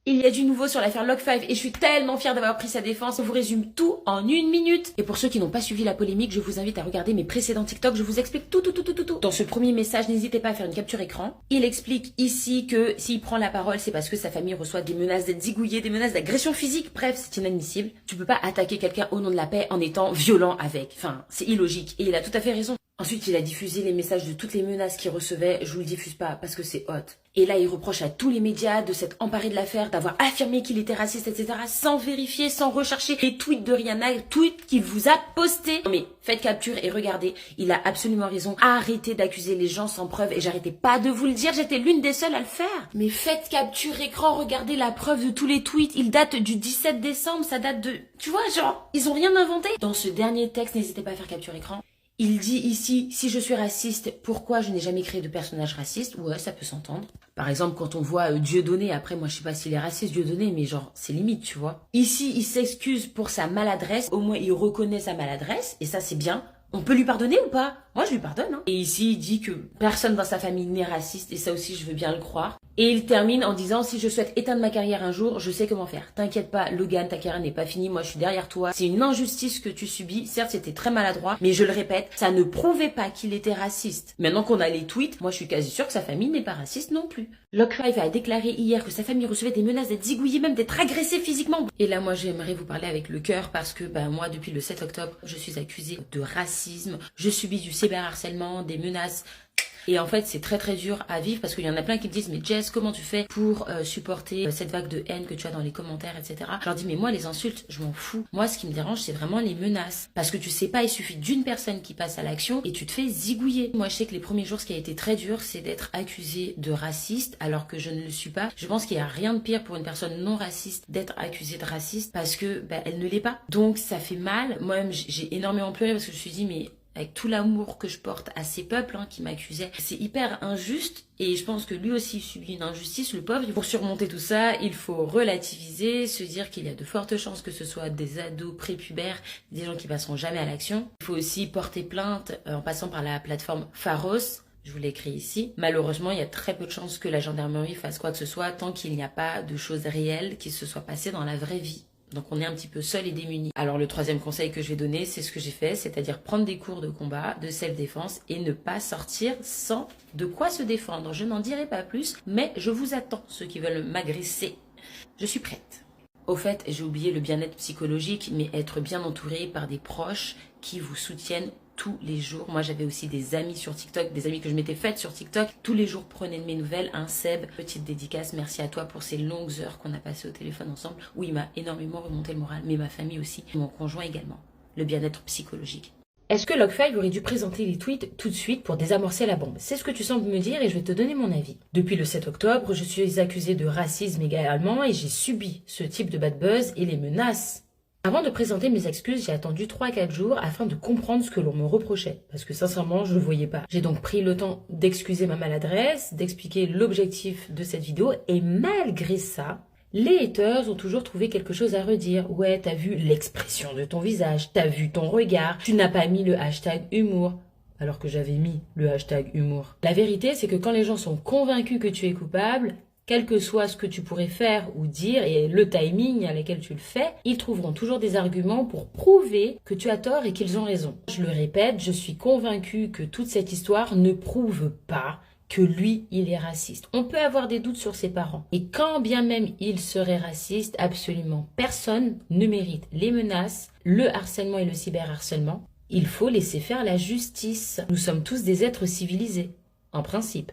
Il y a du nouveau sur l'affaire Log5 et je suis tellement fière d'avoir pris sa défense. On vous résume tout en 1 minute. Et pour ceux qui n'ont pas suivi la polémique, je vous invite à regarder mes précédents TikTok. Je vous explique tout. Dans ce premier message, n'hésitez pas à faire une capture écran. Il explique ici que s'il prend la parole, c'est parce que sa famille reçoit des menaces d'être zigouillé, des menaces d'agression physique. Bref, c'est inadmissible. Tu peux pas attaquer quelqu'un au nom de la paix en étant violent avec. Enfin, c'est illogique. Et il a tout à fait raison. Ensuite, il a diffusé les messages de toutes les menaces qu'il recevait. Je vous le diffuse pas parce que c'est hot. Et là, il reproche à tous les médias de s'être emparés de l'affaire, d'avoir affirmé qu'il était raciste, etc. sans vérifier, sans rechercher les tweets de Rihanna, les tweets qu'il vous a postés. Non mais faites capture et regardez, il a absolument raison. Arrêtez d'accuser les gens sans preuve et j'arrêtais pas de vous le dire, j'étais l'une des seules à le faire. Mais faites capture écran, regardez la preuve de tous les tweets. Il date du 17 décembre, ça date de... Tu vois, genre, ils ont rien inventé. Dans ce dernier texte, n'hésitez pas à faire capture écran. Il dit ici, si je suis raciste, pourquoi je n'ai jamais créé de personnage raciste? Ouais, ça peut s'entendre. Par exemple, quand on voit Dieudonné, après moi je sais pas s'il est raciste Dieudonné, mais genre c'est limite, tu vois. Ici, il s'excuse pour sa maladresse, au moins il reconnaît sa maladresse, et ça c'est bien. On peut lui pardonner ou pas? Moi je lui pardonne. Hein. Et ici, il dit que personne dans sa famille n'est raciste, et ça aussi je veux bien le croire. Et il termine en disant, si je souhaite éteindre ma carrière un jour, je sais comment faire. T'inquiète pas, Logan, ta carrière n'est pas finie, moi je suis derrière toi. C'est une injustice que tu subis, certes c'était très maladroit, mais je le répète, ça ne prouvait pas qu'il était raciste. Maintenant qu'on a les tweets, moi je suis quasi sûre que sa famille n'est pas raciste non plus. Log5 a déclaré hier que sa famille recevait des menaces d'être zigouillée, même d'être agressée physiquement. Et là moi j'aimerais vous parler avec le cœur parce que moi depuis le 7 octobre, je suis accusée de racisme, je subis du cyberharcèlement, des menaces. Et en fait, c'est très dur à vivre parce qu'il y en a plein qui me disent « Mais Jess, comment tu fais pour supporter cette vague de haine que tu as dans les commentaires, etc. » Je leur dis « Mais moi, les insultes, je m'en fous. Moi, ce qui me dérange, c'est vraiment les menaces. Parce que tu sais pas, il suffit d'une personne qui passe à l'action et tu te fais zigouiller. Moi, je sais que les premiers jours, ce qui a été très dur, c'est d'être accusée de raciste alors que je ne le suis pas. Je pense qu'il y a rien de pire pour une personne non raciste d'être accusée de raciste parce que elle ne l'est pas. Donc, ça fait mal. Moi-même, j'ai énormément pleuré parce que je me suis dit « Mais... » avec tout l'amour que je porte à ces peuples qui m'accusaient. C'est hyper injuste et je pense que lui aussi subit une injustice, le pauvre. Pour surmonter tout ça, il faut relativiser, se dire qu'il y a de fortes chances que ce soit des ados prépubères, des gens qui passeront jamais à l'action. Il faut aussi porter plainte en passant par la plateforme Pharos. Je vous l'ai écrit ici. Malheureusement, il y a très peu de chances que la gendarmerie fasse quoi que ce soit tant qu'il n'y a pas de choses réelles qui se soient passées dans la vraie vie. Donc on est un petit peu seul et démuni. Alors le troisième conseil que je vais donner, c'est ce que j'ai fait, c'est-à-dire prendre des cours de combat, de self-défense et ne pas sortir sans de quoi se défendre. Je n'en dirai pas plus, mais je vous attends, ceux qui veulent m'agresser. Je suis prête. Au fait, j'ai oublié le bien-être psychologique, mais être bien entouré par des proches qui vous soutiennent tous les jours. Moi, j'avais aussi des amis sur TikTok, des amis que je m'étais faites sur TikTok. Tous les jours, prenez de mes nouvelles. Seb, petite dédicace, merci à toi pour ces longues heures qu'on a passées au téléphone ensemble, où il m'a énormément remonté le moral, mais ma famille aussi, mon conjoint également. Le bien-être psychologique. Est-ce que Log5 aurait dû présenter les tweets tout de suite pour désamorcer la bombe? C'est ce que tu sembles me dire et je vais te donner mon avis. Depuis le 7 octobre, je suis accusée de racisme également et j'ai subi ce type de bad buzz et les menaces. Avant de présenter mes excuses, j'ai attendu 3-4 jours afin de comprendre ce que l'on me reprochait. Parce que sincèrement, je ne le voyais pas. J'ai donc pris le temps d'excuser ma maladresse, d'expliquer l'objectif de cette vidéo. Et malgré ça, les haters ont toujours trouvé quelque chose à redire. Ouais, t'as vu l'expression de ton visage, t'as vu ton regard, tu n'as pas mis le hashtag humour. Alors que j'avais mis le hashtag humour. La vérité, c'est que quand les gens sont convaincus que tu es coupable, quel que soit ce que tu pourrais faire ou dire et le timing à lequel tu le fais, ils trouveront toujours des arguments pour prouver que tu as tort et qu'ils ont raison. Je le répète, je suis convaincue que toute cette histoire ne prouve pas que lui, il est raciste. On peut avoir des doutes sur ses parents. Et quand bien même il serait raciste, absolument personne ne mérite les menaces, le harcèlement et le cyberharcèlement. Il faut laisser faire la justice. Nous sommes tous des êtres civilisés, en principe.